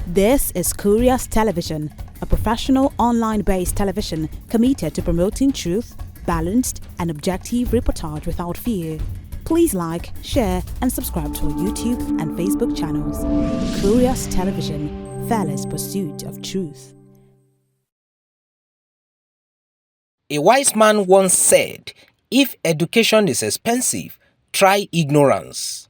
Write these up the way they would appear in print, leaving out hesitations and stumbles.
This is Curious Television, a professional online-based television committed to promoting truth, balanced and objective reportage without fear. Please like, share and subscribe to our YouTube and Facebook channels. Curious Television, fearless pursuit of truth. A wise man once said, "If education is expensive, try ignorance."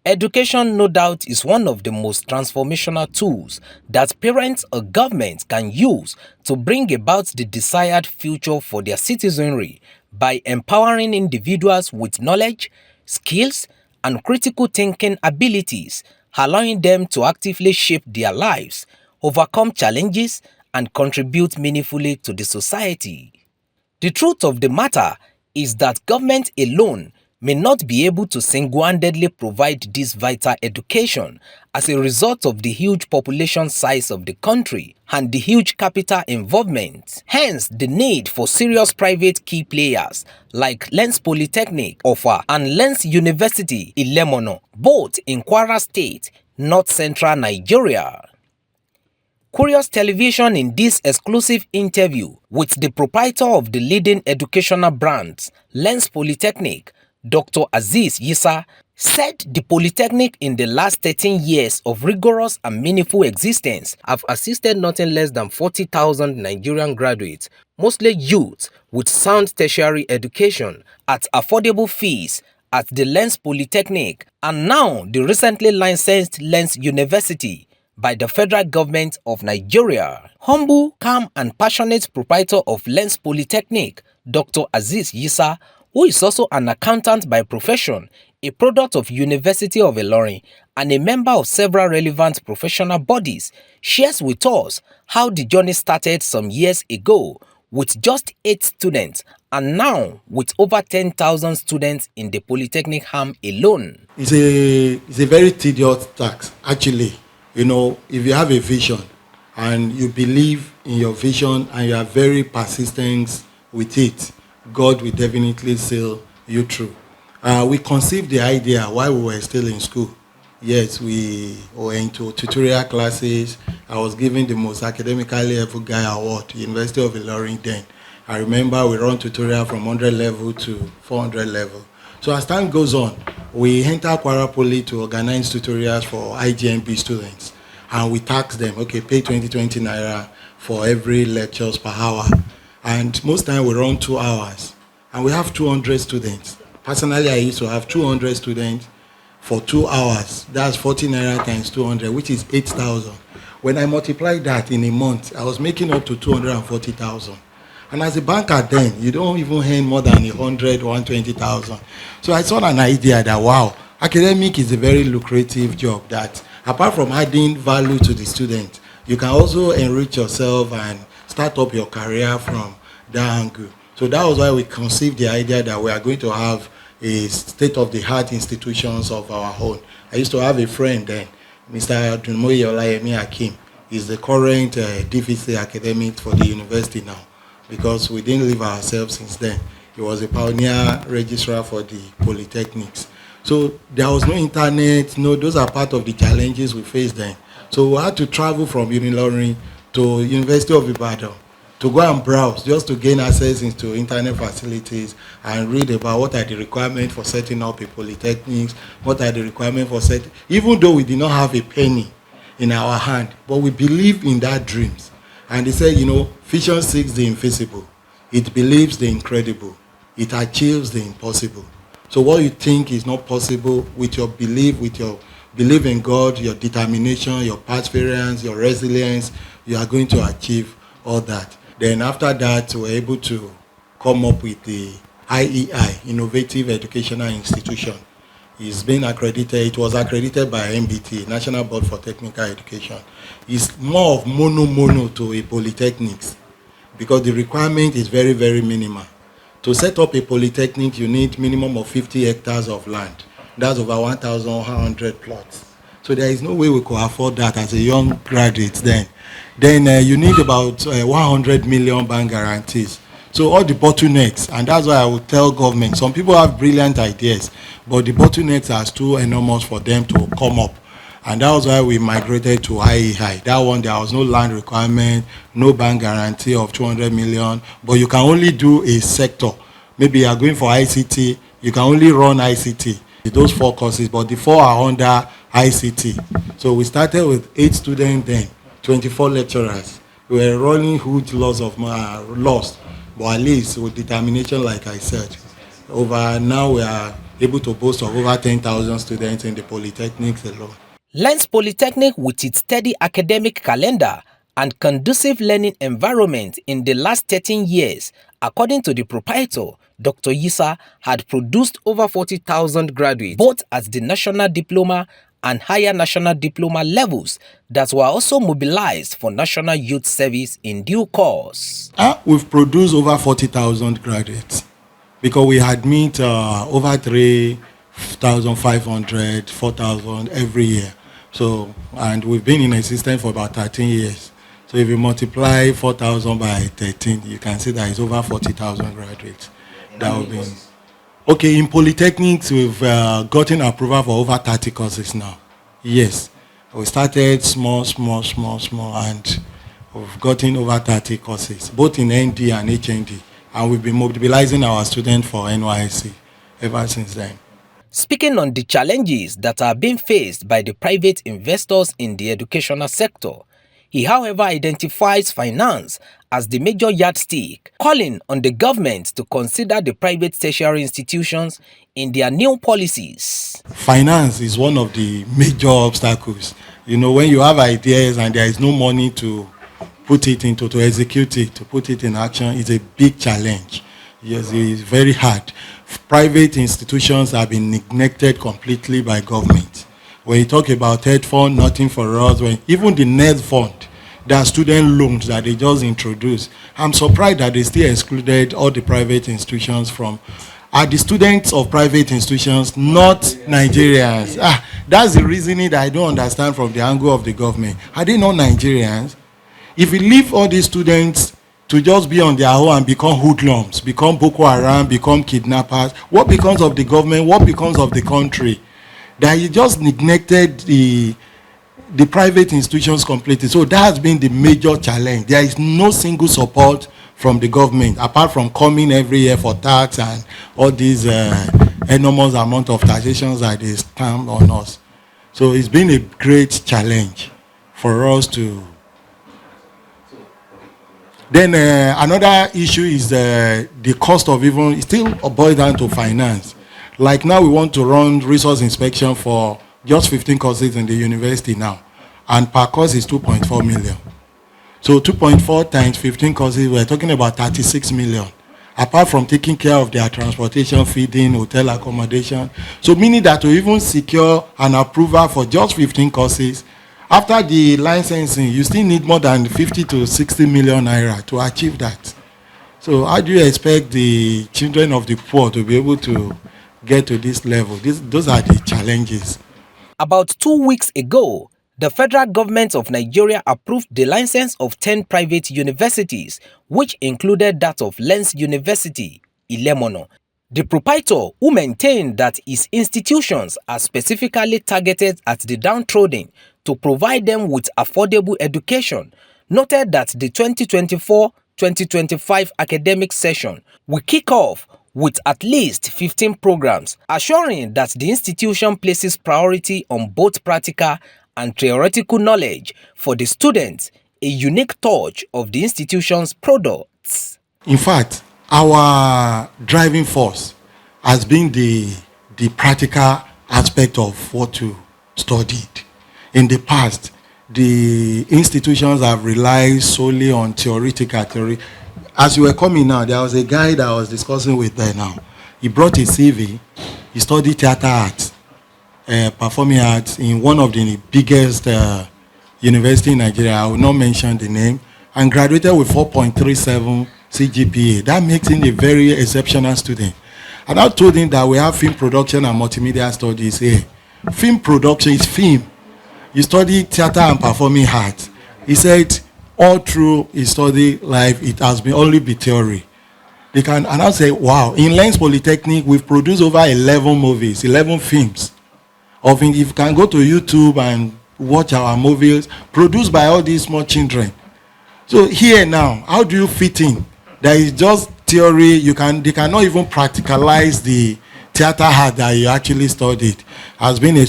Education, no doubt, is one of the most transformational tools that parents or governments can use to bring about the desired future for their citizenry by empowering individuals with knowledge, skills, and critical thinking abilities, allowing them to actively shape their lives, overcome challenges, and contribute meaningfully to the society. The truth of the matter is that government alone may not be able to single-handedly provide this vital education as a result of the huge population size of the country and the huge capital involvement. Hence, the need for serious private key players like Lens Polytechnic, Offa, and Lens University, Ilemono, both in Kwara State, North Central Nigeria. Curious Television, in this exclusive interview with the proprietor of the leading educational brands, Lens Polytechnic, Dr. Azeez Yisa, said the Polytechnic in the last 13 years of rigorous and meaningful existence have assisted nothing less than 40,000 Nigerian graduates, mostly youth, with sound tertiary education at affordable fees at the Lens Polytechnic and now the recently licensed Lens University by the federal government of Nigeria. Humble, calm and passionate proprietor of Lens Polytechnic, Dr. Azeez Yisa, who is also an accountant by profession, a product of University of Ilorin, and a member of several relevant professional bodies, shares with us how the journey started some years ago with just 8 students and now with over 10,000 students in the Polytechnic arm alone. It's a very tedious task, actually. You know, if you have a vision and you believe in your vision and you are very persistent with it, God will definitely see you through. We conceived the idea while we were still in school. Yes, we were into tutorial classes. I was given the most academically able guy award, University of Ilorin then. I remember we run tutorial from 100 level to 400 level. So as time goes on, we enter Kwara Poly to organize tutorials for IGMB students. And we tax them, okay, pay 20 naira for every lectures per hour. And most time we run 2 hours. And we have 200 students. Personally, I used to have 200 students for 2 hours. That's 40 naira times 200, which is 8,000. When I multiply that in a month, I was making up to 240,000. And as a banker then, you don't even earn more than 100 or 120,000. So I saw an idea that, wow, academic is a very lucrative job that apart from adding value to the student, you can also enrich yourself and start up your career from that angle. So that was why we conceived the idea that we are going to have a state-of-the-art institutions of our own. I used to have a friend then, Mr. Dunmoye Olayemi Akim. He's the current DVC academic for the university now, because we didn't leave ourselves since then. He was a pioneer registrar for the Polytechnics. So there was no internet, those are part of the challenges we faced then. So we had to travel from Ilorin to University of Ibadan to go and browse, just to gain access into internet facilities and read about what are the requirements for setting up a Polytechnics, what are the requirements for setting, even though we did not have a penny in our hand, but we believe in that dreams. And they said, vision seeks the invisible. It believes the incredible. It achieves the impossible. So what you think is not possible, with your belief in God, your determination, your perseverance, your resilience, you are going to achieve all that. Then after that, we were able to come up with the IEI, Innovative Educational Institution. It's been accredited. It was accredited by MBT, National Board for Technical Education. It's more of mono to a polytechnics because the requirement is very, very minimal. To set up a polytechnic, you need minimum of 50 hectares of land. That's over 1,100 plots. So there is no way we could afford that as a young graduate then. Then you need about 100 million bank guarantees. So all the bottlenecks, and that's why I would tell government, some people have brilliant ideas, but the bottlenecks are too enormous for them to come up. And that was why we migrated to IEI. That one, there was no land requirement, no bank guarantee of 200 million, but you can only do a sector. Maybe you are going for ICT, you can only run ICT, those 4 courses, but the 4 are under ICT. So we started with 8 students then, 24 lecturers. We were running huge loss, but at least with determination, like I said. Now we are able to boast of over 10,000 students in the Polytechnics alone. Lens Polytechnic, with its steady academic calendar and conducive learning environment in the last 13 years, according to the proprietor, Dr. Yisa, had produced over 40,000 graduates, both at the national diploma and higher national diploma levels, that were also mobilized for national youth service in due course. We've produced over 40,000 graduates because we admit over 3,500, 4,000 every year. So, and we've been in existence for about 13 years. So if you multiply 4,000 by 13, you can see that it's over 40,000 graduates. That would be... Okay, in Polytechnics, we've gotten approval for over 30 courses now. Yes, we started small, and we've gotten over 30 courses, both in ND and HND. And we've been mobilizing our students for NYSC ever since then. Speaking on the challenges that are being faced by the private investors in the educational sector, he, however, identifies finance as the major yardstick, calling on the government to consider the private tertiary institutions in their new policies. Finance is one of the major obstacles. You know, when you have ideas and there is no money to put it into, to execute it, to put it in action, it's a big challenge. Yes, it's very hard. Private institutions have been neglected completely by government. When you talk about TED fund, nothing for us. When even the NED fund, there are student loans that they just introduced. I'm surprised that they still excluded all the private institutions from. Are the students of private institutions not Nigerians? That's the reasoning that I don't understand from the angle of the government. Are they not Nigerians? If we leave all these students to just be on their own and become hoodlums, become Boko Haram, become kidnappers, what becomes of the government? What becomes of the country? That you just neglected the private institutions completely. So that has been the major challenge. There is no single support from the government, apart from coming every year for tax and all these enormous amount of taxations that they stamp on us. So it's been a great challenge for us to... Then another issue is the cost of even, it still boils down to finance. Like now we want to run resource inspection for just 15 courses in the university now. And per course is 2.4 million. So 2.4 times 15 courses, we're talking about 36 million. Apart from taking care of their transportation, feeding, hotel accommodation. So meaning that to even secure an approval for just 15 courses, after the licensing, you still need more than 50 to 60 million naira to achieve that. So how do you expect the children of the poor to be able to get to this level? Those are the challenges. About 2 weeks ago, the federal government of Nigeria approved the license of 10 private universities, which included that of Lens University, Ilemono. The proprietor, who maintained that his institutions are specifically targeted at the downtrodden to provide them with affordable education, noted that the 2024-2025 academic session will kick off with at least 15 programs, assuring that the institution places priority on both practical and theoretical knowledge for the students, a unique touch of the institution's products. In fact, our driving force has been the practical aspect of what you studied. In the past, the institutions have relied solely on theoretical theory. As you were coming now, there was a guy that I was discussing with there now. He brought his CV. He studied theater arts, performing arts in one of the biggest university in Nigeria. I will not mention the name. And graduated with 4.37 CGPA. That makes him a very exceptional student. And I told him that we have film production and multimedia studies here. Film production is film. You study theater and performing arts. He said, all through his study life, it has been only be theory. They can, and I say, wow, in Lens Polytechnic, we've produced over 11 movies, 11 films. If you can go to YouTube and watch our movies produced by all these small children. So here now, how do you fit in? There is just theory. They cannot even practicalize the theater art that you actually studied.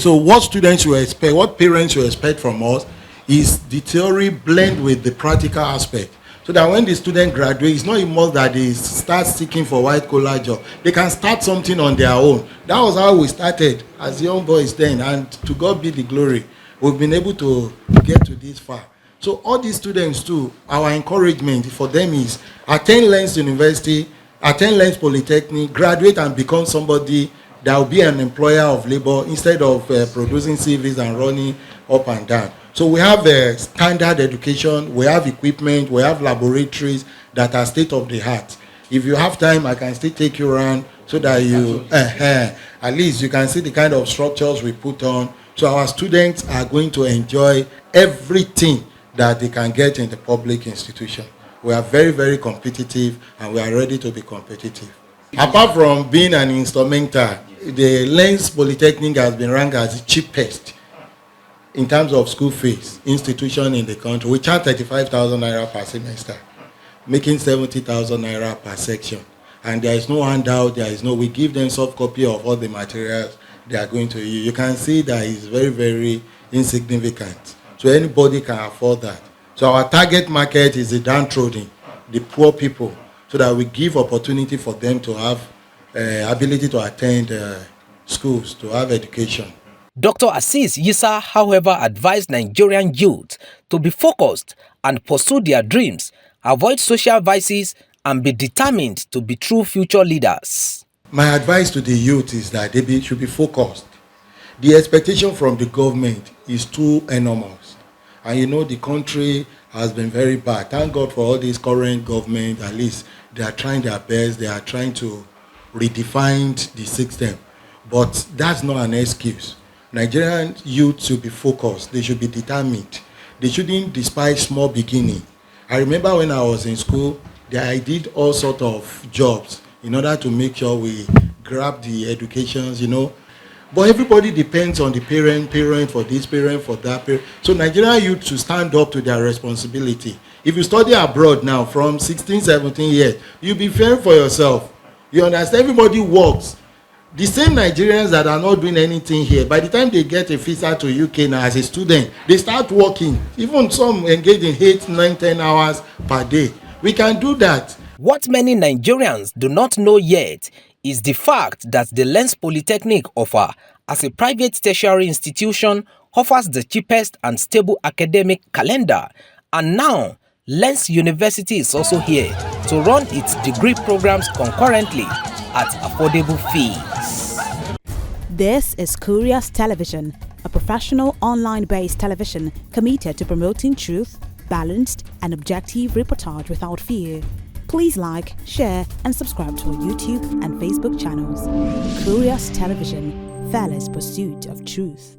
So what students should expect, what parents should expect from us is the theory blend with the practical aspect. So that when the student graduates, it's not even that they start seeking for white collar job. They can start something on their own. That was how we started as young boys then, and to God be the glory. We've been able to get to this far. So all these students too, our encouragement for them is attend Lens University, attend Lens Polytechnic, graduate and become somebody that will be an employer of labor instead of producing CVs and running up and down. So we have standard education, we have equipment, we have laboratories that are state of the art. If you have time, I can still take you around so that you, at least you can see the kind of structures we put on. So our students are going to enjoy everything that they can get in the public institution. We are very, very competitive, and we are ready to be competitive. Apart from being an instrumental, the Lens Polytechnic has been ranked as the cheapest in terms of school fees institution in the country. We charge 35,000 naira per semester, making 70,000 naira per section. And there is no handout, we give them soft copy of all the materials they are going to use. You can see that it's very, very insignificant. So anybody can afford that. So our target market is the downtrodden, the poor people, so that we give opportunity for them to have ability to attend schools, to have education. Dr. Azeez Yisa, however, advised Nigerian youth to be focused and pursue their dreams, avoid social vices, and be determined to be true future leaders. My advice to the youth is that they should be focused. The expectation from the government is too enormous. And you know, the country has been very bad. Thank God for all this current government. At least they are trying their best. They are trying to redefine the system. But that's not an excuse. Nigerian youth should be focused. They should be determined. They shouldn't despise small beginning. I remember when I was in school, I did all sorts of jobs in order to make sure we grab the educations, you know. But everybody depends on the parent for this, parent for that. Parent. So Nigerian youth should stand up to their responsibility. If you study abroad now from 16, 17 years, you'll be fairing for yourself. You understand? Everybody works. The same Nigerians that are not doing anything here, by the time they get a visa to UK now as a student, they start working. Even some engage in 8, 9, 10 hours per day. We can do that. What many Nigerians do not know yet is the fact that the Lens Polytechnic Offa, as a private tertiary institution, offers the cheapest and stable academic calendar. And now, Lens University is also here to run its degree programs concurrently at affordable fees. This is Curious Television, a professional online-based television committed to promoting truth, balanced and objective reportage without fear. Please like, share and subscribe to our YouTube and Facebook channels. Curious Television, fearless pursuit of truth.